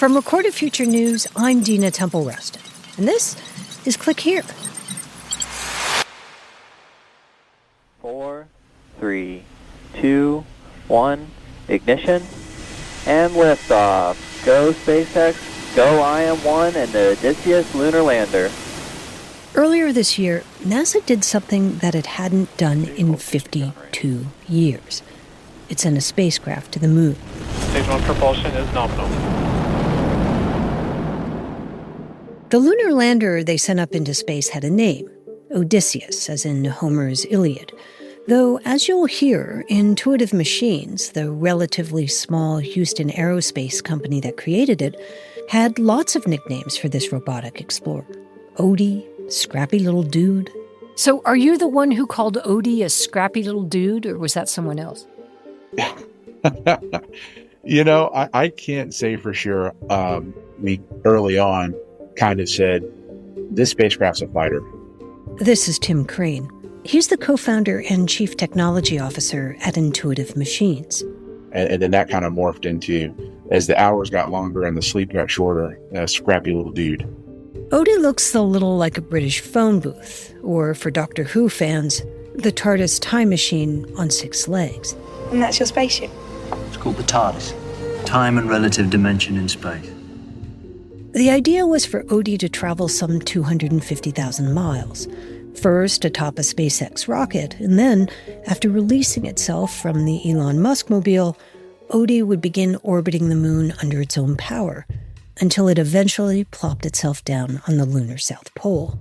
From Recorded Future News, I'm Dina Temple-Rustin, and this is Click Here. 4, 3, 2, 1, ignition, and liftoff. Go SpaceX, go IM-1 and the Odysseus lunar lander. Earlier this year, NASA did something that it hadn't done in 52 years. It sent a spacecraft to the moon. Stage 1 propulsion is nominal. The lunar lander they sent up into space had a name, Odysseus, as in Homer's Iliad. Though, as you'll hear, Intuitive Machines, the relatively small Houston aerospace company that created it, had lots of nicknames for this robotic explorer. Odie, scrappy little dude. So are you the one who called Odie a scrappy little dude, or was that someone else? I can't say for sure. We early on kind of said, this spacecraft's a fighter. This is Tim Crane. He's the co-founder and chief technology officer at Intuitive Machines. And then that kind of morphed into, as the hours got longer and the sleep got shorter, a scrappy little dude. Odie looks a little like a British phone booth, or for Doctor Who fans, the TARDIS time machine on 6 legs. And that's your spaceship? It's called the TARDIS, Time and Relative Dimension in Space. The idea was for Odie to travel some 250,000 miles, first atop a SpaceX rocket, and then, after releasing itself from the Elon Musk mobile, Odie would begin orbiting the moon under its own power, until it eventually plopped itself down on the lunar South Pole.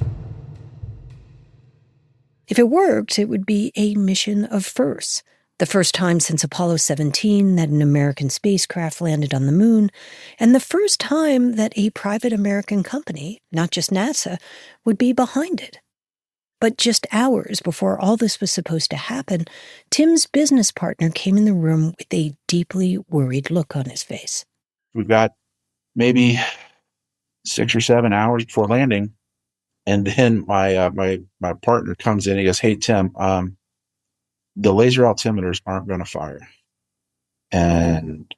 If it worked, it would be a mission of firsts. The first time since Apollo 17 that an American spacecraft landed on the moon, and the first time that a private American company, not just NASA, would be behind it. But just hours before all this was supposed to happen, Tim's business partner came in the room with a deeply worried look on his face. We've got maybe 6 or 7 hours before landing, and then my partner comes in and he goes, "Hey, Tim, the laser altimeters aren't going to fire." And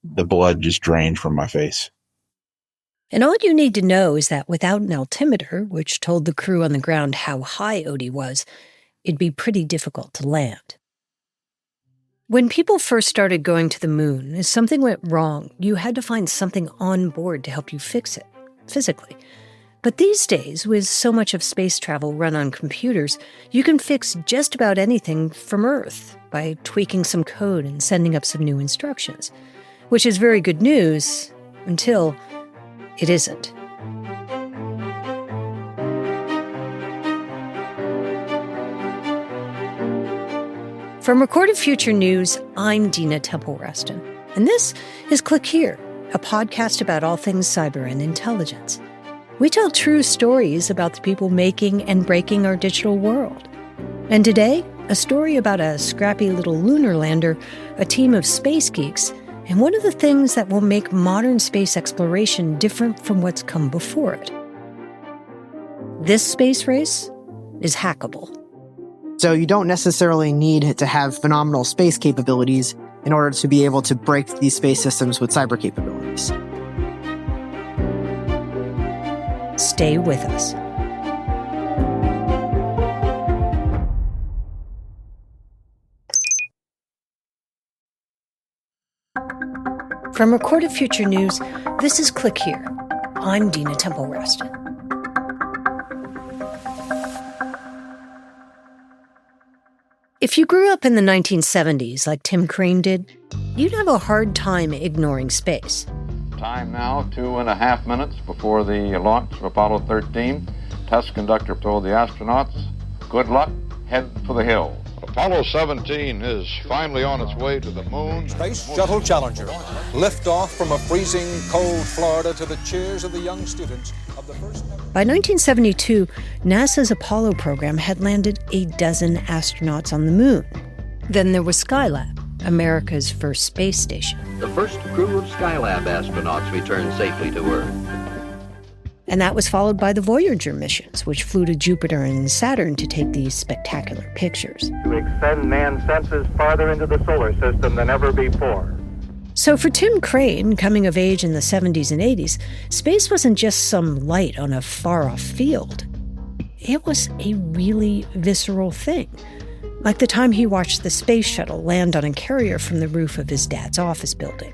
the blood just drained from my face. And all you need to know is that without an altimeter, which told the crew on the ground how high Odie was, it'd be pretty difficult to land. When people first started going to the moon, if something went wrong, you had to find something on board to help you fix it, physically. But these days, with so much of space travel run on computers, you can fix just about anything from Earth by tweaking some code and sending up some new instructions, which is very good news until it isn't. From Recorded Future News, I'm Dina Temple-Rustin, and this is Click Here, a podcast about all things cyber and intelligence. We tell true stories about the people making and breaking our digital world. And today, a story about a scrappy little lunar lander, a team of space geeks, and one of the things that will make modern space exploration different from what's come before it. This space race is hackable. So you don't necessarily need to have phenomenal space capabilities in order to be able to break these space systems with cyber capabilities. Stay with us. From Recorded Future News, this is Click Here. I'm Dina Temple-Rustin. If you grew up in the 1970s like Tim Crane did, you'd have a hard time ignoring space. Time now, 2.5 minutes before the launch of Apollo 13. Test conductor told the astronauts, "Good luck, head for the hill." Apollo 17 is finally on its way to the moon. Space Shuttle Challenger, liftoff from a freezing cold Florida to the cheers of the young students of the first... By 1972, NASA's Apollo program had landed 12 astronauts on the moon. Then there was Skylab, America's first space station. The first crew of Skylab astronauts returned safely to Earth. And that was followed by the Voyager missions, which flew to Jupiter and Saturn to take these spectacular pictures. To extend man's senses farther into the solar system than ever before. So for Tim Crane, coming of age in the 70s and 80s, space wasn't just some light on a far-off field. It was a really visceral thing, like the time he watched the space shuttle land on a carrier from the roof of his dad's office building.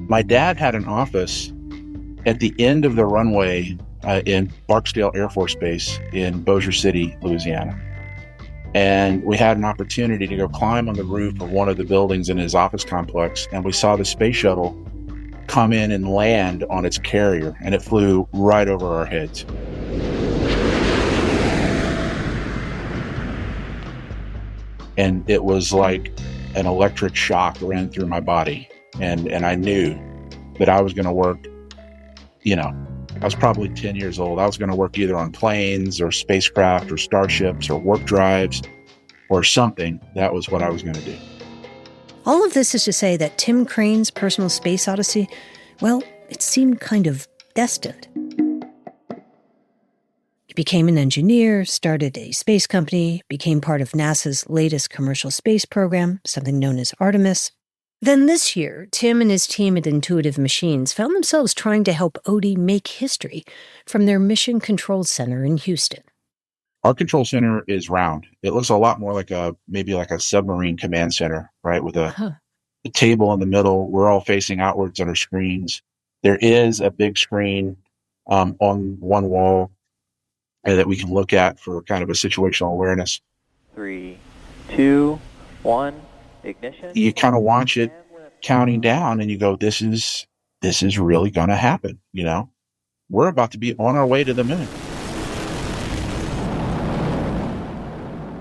My dad had an office at the end of the runway in Barksdale Air Force Base in Bossier City, Louisiana. And we had an opportunity to go climb on the roof of one of the buildings in his office complex, and we saw the space shuttle come in and land on its carrier, and it flew right over our heads. And it was like an electric shock ran through my body, and I knew that I was going to work, I was probably 10 years old. I was going to work either on planes or spacecraft or starships or warp drives or something. That was what I was going to do. All of this is to say that Tim Crane's personal space odyssey, well, it seemed kind of destined. He became an engineer, started a space company, became part of NASA's latest commercial space program, something known as Artemis. Then this year, Tim and his team at Intuitive Machines found themselves trying to help Odie make history from their Mission Control Center in Houston. Our control center is round. It looks a lot more like maybe like a submarine command center, right? With a table in the middle. We're all facing outwards on our screens. There is a big screen on one wall that we can look at for kind of a situational awareness. 3, 2, 1, ignition. You kind of watch it counting down and you go, this is really going to happen. We're about to be on our way to the moon.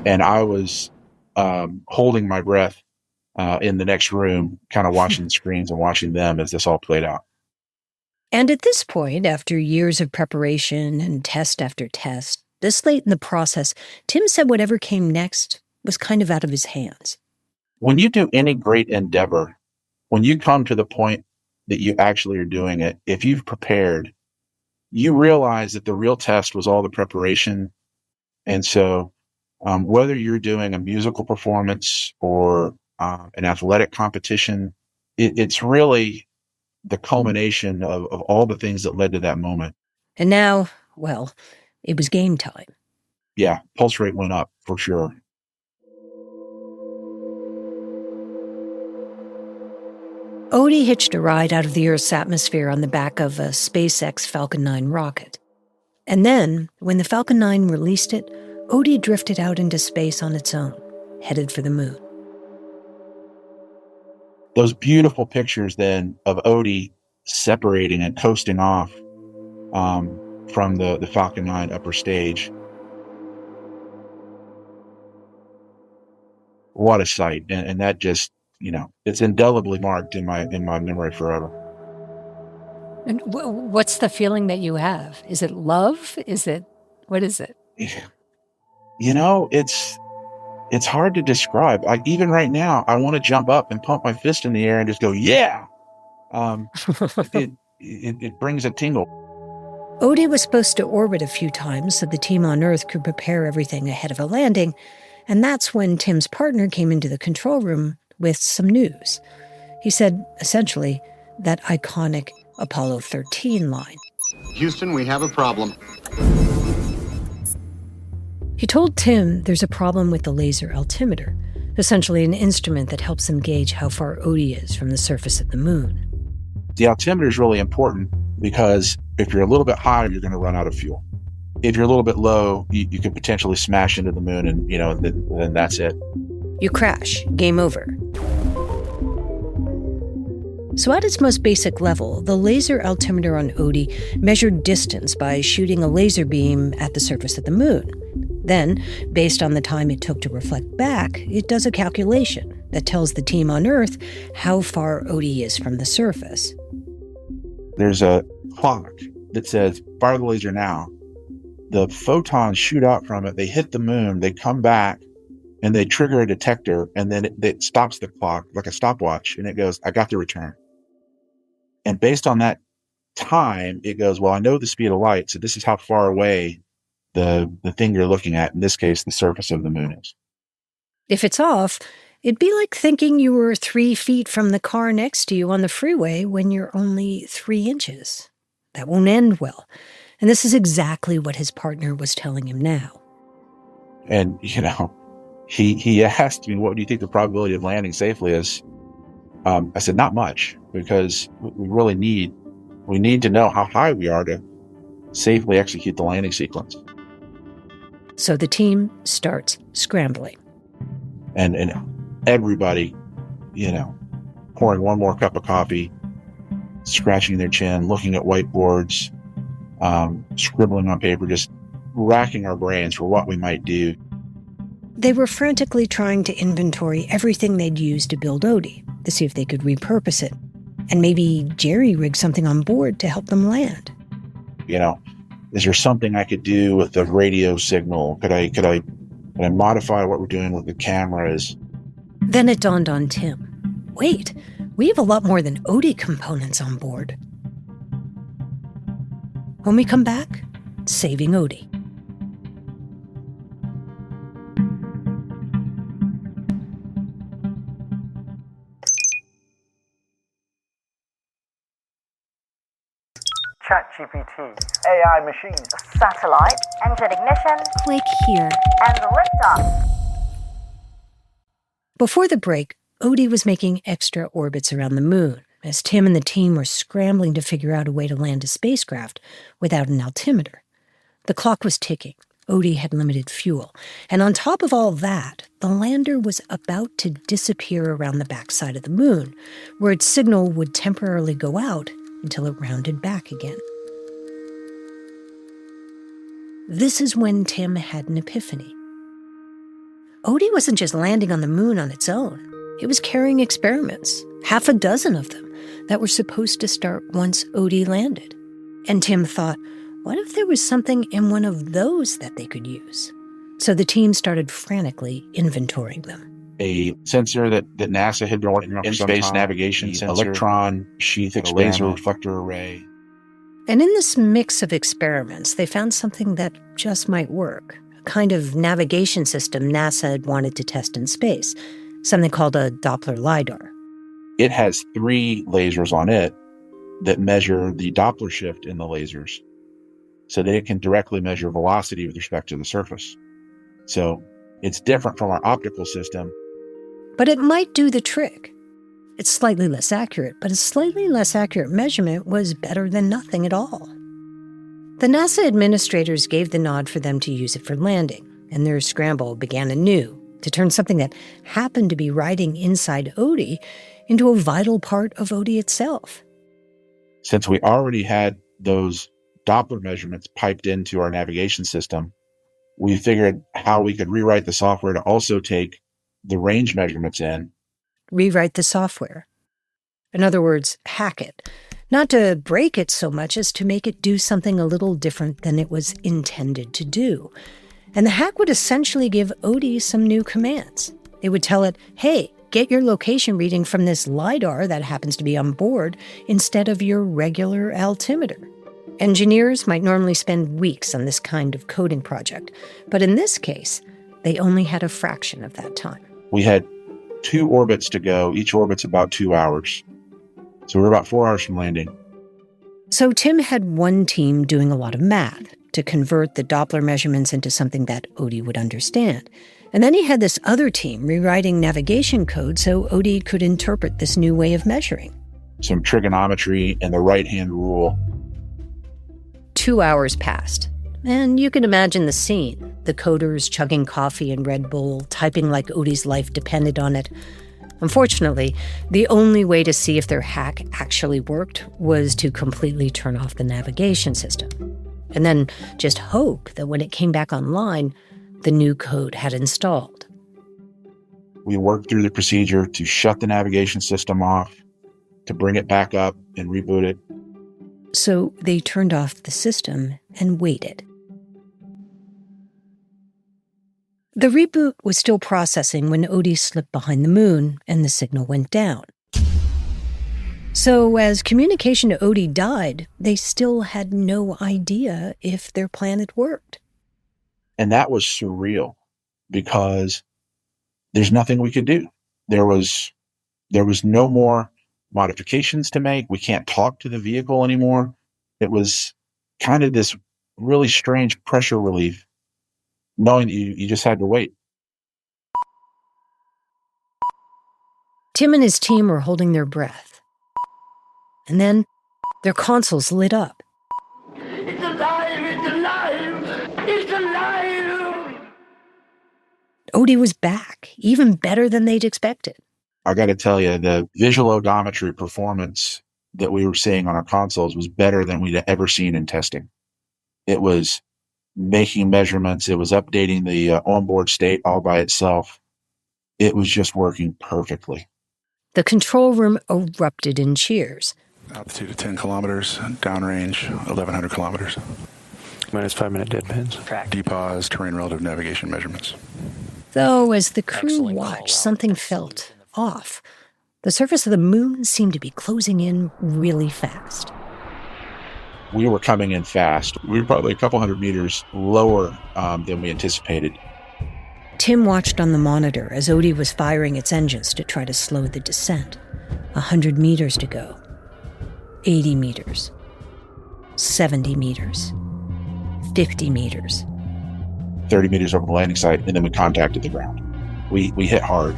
And I was holding my breath in the next room, kind of watching the screens and watching them as this all played out. And at this point, after years of preparation and test after test, this late in the process, Tim said whatever came next was kind of out of his hands. When you do any great endeavor, when you come to the point that you actually are doing it, if you've prepared, you realize that the real test was all the preparation. And so whether you're doing a musical performance or an athletic competition, it's really the culmination of all the things that led to that moment. And now, well, it was game time. Yeah, pulse rate went up for sure. Odie hitched a ride out of the Earth's atmosphere on the back of a SpaceX Falcon 9 rocket. And then, when the Falcon 9 released it, Odie drifted out into space on its own, headed for the moon. Those beautiful pictures then of Odie separating and coasting off from the Falcon 9 upper stage. What a sight. And that just, it's indelibly marked in my memory forever. And what's the feeling that you have? Is it love? What is it? It's hard to describe. Even right now, I want to jump up and pump my fist in the air and just go, yeah. It brings a tingle. Odie was supposed to orbit a few times so the team on Earth could prepare everything ahead of a landing, and that's when Tim's partner came into the control room with some news. He said, essentially, that iconic Apollo 13 line. Houston, we have a problem. He told Tim there's a problem with the laser altimeter, essentially an instrument that helps them gauge how far Odie is from the surface of the moon. The altimeter is really important because if you're a little bit higher, you're going to run out of fuel. If you're a little bit low, you could potentially smash into the moon and, then that's it. You crash. Game over. So at its most basic level, the laser altimeter on Odie measured distance by shooting a laser beam at the surface of the moon. Then, based on the time it took to reflect back, it does a calculation that tells the team on Earth how far Odie is from the surface. There's a clock that says, fire the laser now. The photons shoot out from it, they hit the moon, they come back, and they trigger a detector, and then it stops the clock like a stopwatch, and it goes, I got the return. And based on that time, it goes, well, I know the speed of light, so this is how far away the thing you're looking at, in this case, the surface of the moon is. If it's off, It'd be like thinking you were 3 feet from the car next to you on the freeway when you're only 3 inches. That won't end well. And this is exactly what his partner was telling him now. And, he asked me, what do you think the probability of landing safely is? I said, not much, because we need to know how high we are to safely execute the landing sequence. So the team starts scrambling. And everybody, pouring one more cup of coffee, scratching their chin, looking at whiteboards, scribbling on paper, just racking our brains for what we might do. They were frantically trying to inventory everything they'd used to build Odie, to see if they could repurpose it, and maybe jerry-rig something on board to help them land. Is there something I could do with the radio signal? Could I modify what we're doing with the cameras? Then it dawned on Tim. Wait, we have a lot more than Odie components on board. When we come back, saving Odie. ChatGPT, AI machines, satellite, engine ignition, click here, and liftoff. Before the break, Odie was making extra orbits around the moon, as Tim and the team were scrambling to figure out a way to land a spacecraft without an altimeter. The clock was ticking. Odie had limited fuel. And on top of all that, the lander was about to disappear around the backside of the moon, where its signal would temporarily go out until it rounded back again. This is when Tim had an epiphany. Odie wasn't just landing on the moon on its own. It was carrying experiments, 6 of them, that were supposed to start once Odie landed. And Tim thought, what if there was something in one of those that they could use? So the team started frantically inventorying them. A sensor that NASA had been working on in space navigation sensor, electron sheath, a laser reflector array. And in this mix of experiments, they found something that just might work, a kind of navigation system NASA had wanted to test in space, something called a Doppler LiDAR. It has 3 lasers on it that measure the Doppler shift in the lasers, so that it can directly measure velocity with respect to the surface. So it's different from our optical system. But it might do the trick. It's slightly less accurate, but a slightly less accurate measurement was better than nothing at all. The NASA administrators gave the nod for them to use it for landing, and their scramble began anew to turn something that happened to be riding inside Odie into a vital part of Odie itself. Since we already had those Doppler measurements piped into our navigation system, we figured how we could rewrite the software to also take the range measurements in. Rewrite the software. In other words, hack it. Not to break it so much as to make it do something a little different than it was intended to do. And the hack would essentially give Odie some new commands. It would tell it, hey, get your location reading from this LiDAR that happens to be on board instead of your regular altimeter. Engineers might normally spend weeks on this kind of coding project, but in this case, they only had a fraction of that time. We had 2 orbits to go. Each orbit's about 2 hours. So we're about 4 hours from landing. So Tim had one team doing a lot of math to convert the Doppler measurements into something that Odie would understand. And then he had this other team rewriting navigation code so Odie could interpret this new way of measuring. Some trigonometry and the right-hand rule. 2 hours passed, and you can imagine the scene. The coders chugging coffee and Red Bull, typing like Odie's life depended on it. Unfortunately, the only way to see if their hack actually worked was to completely turn off the navigation system, and then just hope that when it came back online, the new code had installed. We worked through the procedure to shut the navigation system off, to bring it back up and reboot it. So they turned off the system and waited. The reboot was still processing when Odie slipped behind the moon and the signal went down. So as communication to Odie died, they still had no idea if their plan had worked. And that was surreal because there's nothing we could do. There was no more modifications to make. We can't talk to the vehicle anymore. It was kind of this really strange pressure relief, knowing that you just had to wait. Tim and his team were holding their breath. And then their consoles lit up. It's alive! It's alive! It's alive! Odie was back, even better than they'd expected. I got to tell you, the visual odometry performance that we were seeing on our consoles was better than we'd ever seen in testing. It was making measurements. It was updating the onboard state all by itself. It was just working perfectly. The control room erupted in cheers. Altitude of 10 kilometers, downrange 1,100 kilometers. Minus 5-minute dead pins. DPAS, terrain relative navigation measurements. Though, as the crew watched, something felt off. The surface of the moon seemed to be closing in really fast. We were coming in fast. We were probably a couple hundred meters lower than we anticipated. Tim watched on the monitor as Odie was firing its engines to try to slow the descent. 100 meters to go. 80 meters. 70 meters. 50 meters. 30 meters over the landing site, and then we contacted the ground. We hit hard.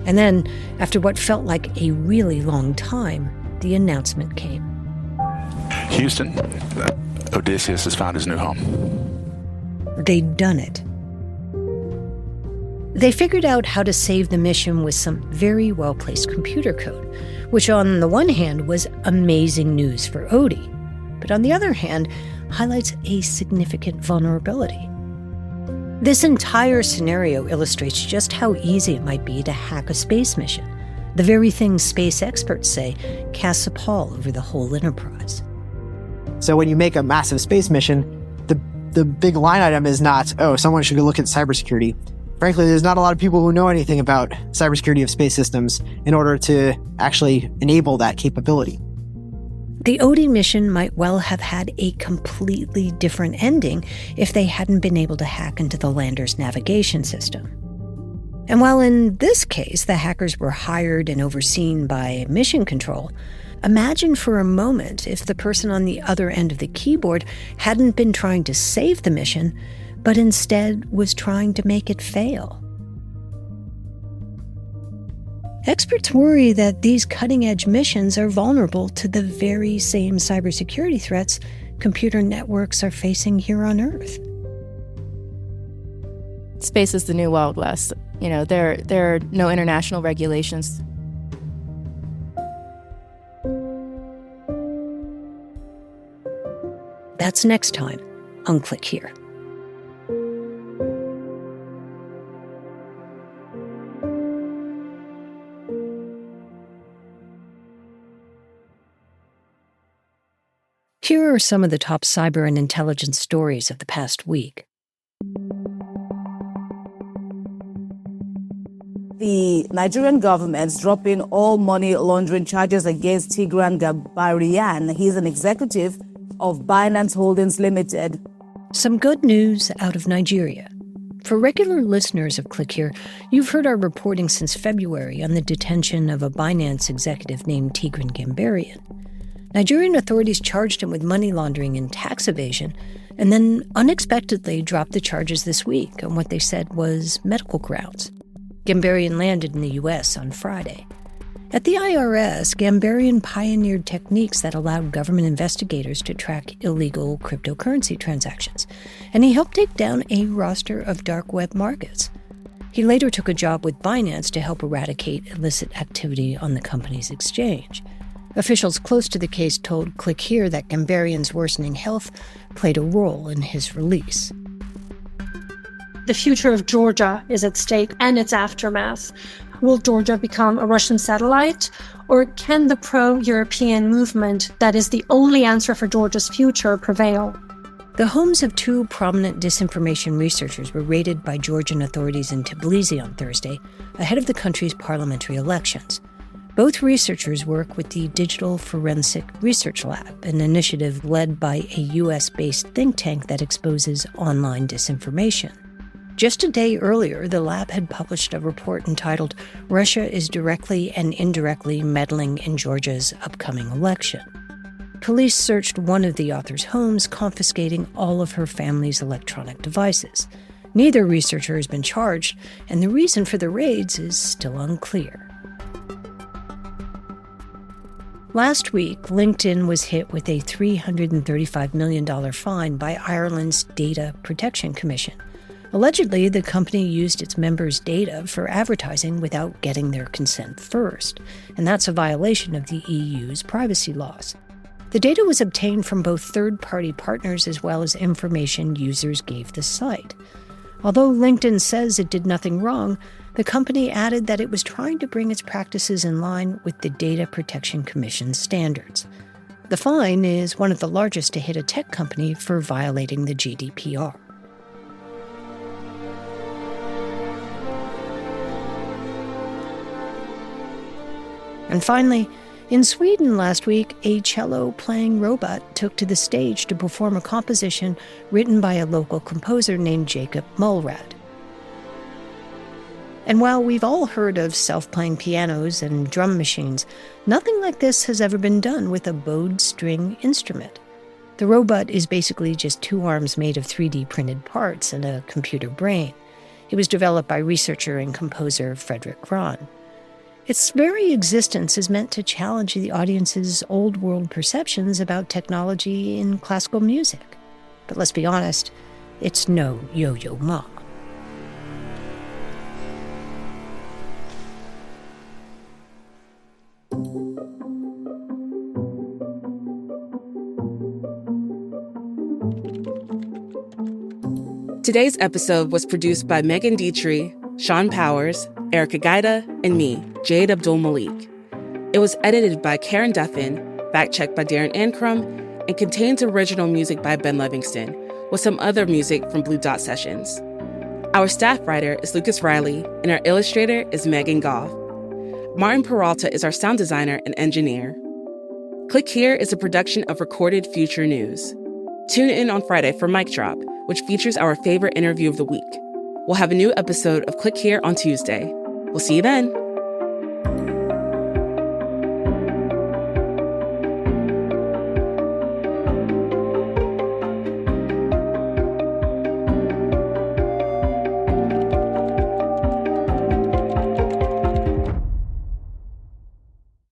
And then, after what felt like a really long time, the announcement came. Houston, Odysseus has found his new home. They'd done it. They figured out how to save the mission with some very well-placed computer code, which on the one hand was amazing news for Odie, but on the other hand highlights a significant vulnerability. This entire scenario illustrates just how easy it might be to hack a space mission, the very thing space experts say casts a pall over the whole enterprise. So when you make a massive space mission, the big line item is not, oh, someone should go look at cybersecurity. Frankly, there's not a lot of people who know anything about cybersecurity of space systems in order to actually enable that capability. The Odie mission might well have had a completely different ending if they hadn't been able to hack into the lander's navigation system. And while in this case the hackers were hired and overseen by mission control, imagine for a moment if the person on the other end of the keyboard hadn't been trying to save the mission, but instead was trying to make it fail. Experts worry that these cutting-edge missions are vulnerable to the very same cybersecurity threats computer networks are facing here on Earth. Space is the new Wild West. You know, there are no international regulations. That's next time on Click Here. Here are some of the top cyber and intelligence stories of the past week. The Nigerian government's dropping all money laundering charges against Tigran Gabarian. He's an executive of Binance Holdings Limited. Some good news out of Nigeria. For regular listeners of Click Here, you've heard our reporting since February on the detention of a Binance executive named Tigran Gambarian. Nigerian authorities charged him with money laundering and tax evasion, and then unexpectedly dropped the charges this week on what they said was medical grounds. Gambarian landed in the U.S. on Friday. At the IRS, Gambarian pioneered techniques that allowed government investigators to track illegal cryptocurrency transactions, and he helped take down a roster of dark web markets. He later took a job with Binance to help eradicate illicit activity on the company's exchange. Officials close to the case told Click Here that Gambarian's worsening health played a role in his release. The future of Georgia is at stake and its aftermath. Will Georgia become a Russian satellite? Or can the pro-European movement that is the only answer for Georgia's future prevail? The homes of two prominent disinformation researchers were raided by Georgian authorities in Tbilisi on Thursday, ahead of the country's parliamentary elections. Both researchers work with the Digital Forensic Research Lab, an initiative led by a U.S.-based think tank that exposes online disinformation. Just a day earlier, the lab had published a report entitled "Russia is Directly and Indirectly Meddling in Georgia's Upcoming Election." Police searched one of the author's homes, confiscating all of her family's electronic devices. Neither researcher has been charged, and the reason for the raids is still unclear. Last week, LinkedIn was hit with a $335 million fine by Ireland's Data Protection Commission. Allegedly, the company used its members' data for advertising without getting their consent first, and that's a violation of the EU's privacy laws. The data was obtained from both third-party partners as well as information users gave the site. Although LinkedIn says it did nothing wrong, the company added that it was trying to bring its practices in line with the Data Protection Commission's standards. The fine is one of the largest to hit a tech company for violating the GDPR. And finally, in Sweden last week, a cello-playing robot took to the stage to perform a composition written by a local composer named Jacob Mullrad. And while we've all heard of self-playing pianos and drum machines, nothing like this has ever been done with a bowed string instrument. The robot is basically just two arms made of 3D printed parts and a computer brain. It was developed by researcher and composer Frederick Rahn. Its very existence is meant to challenge the audience's old-world perceptions about technology in classical music. But let's be honest, it's no Yo-Yo Ma. Today's episode was produced by Megan Dietrich, Sean Powers, Erica Gaida, and me, Jade Abdul Malik. It was edited by Karen Duffin, fact-checked by Darren Ancrum, and contains original music by Ben Livingston, with some other music from Blue Dot Sessions. Our staff writer is Lucas Riley, and our illustrator is Megan Goff. Martin Peralta is our sound designer and engineer. Click Here is a production of Recorded Future News. Tune in on Friday for Mic Drop, which features our favorite interview of the week. We'll have a new episode of Click Here on Tuesday. We'll see you then.